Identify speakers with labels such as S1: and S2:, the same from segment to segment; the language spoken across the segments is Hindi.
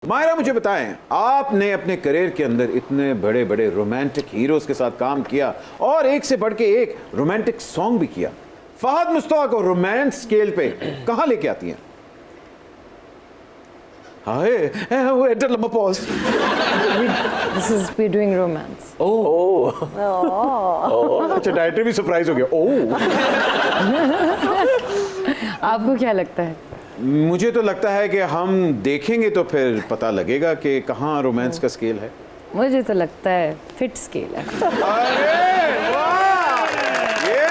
S1: मायरा मुझे बताएं, आपने अपने करियर के अंदर इतने बड़े बड़े रोमांटिक हीरोज के साथ काम किया और एक से बढ़ के एक रोमांटिक सॉन्ग भी किया। फहद मुश्ताक को रोमांस स्केल पे कहां लेके आती हैं? हाय वो एंटर लंबा pause.
S2: This is we're doing romance.
S1: अच्छा डायरेक्टर भी सरप्राइज हो गया। ओह
S2: आपको क्या लगता है?
S1: मुझे तो लगता है कि हम देखेंगे तो फिर पता लगेगा कि कहाँ रोमांस का स्केल है।
S2: मुझे तो लगता है फिट स्केल है।
S1: अरे वाह! ये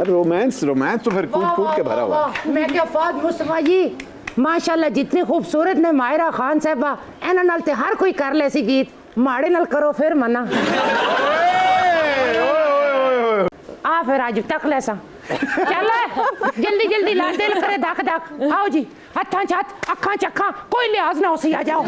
S1: रोमांस रोमांस तो फिर कूद कूद के भरा हुआ है।
S3: मैं क्या फहद मुस्तफा जी माशाल्लाह जितनी खूबसूरत ने मायरा खान साहबा एना नाल ते हर कोई कर ले सी गीत माड़े नाल करो फिर मना आ फिर आज तक ले सा चल जल्दी जल्दी ला दिल करे धक धक आओ जी हत्थां च हत्थ अखां च अखां कोई लिहाज ना हो सी आ जाओ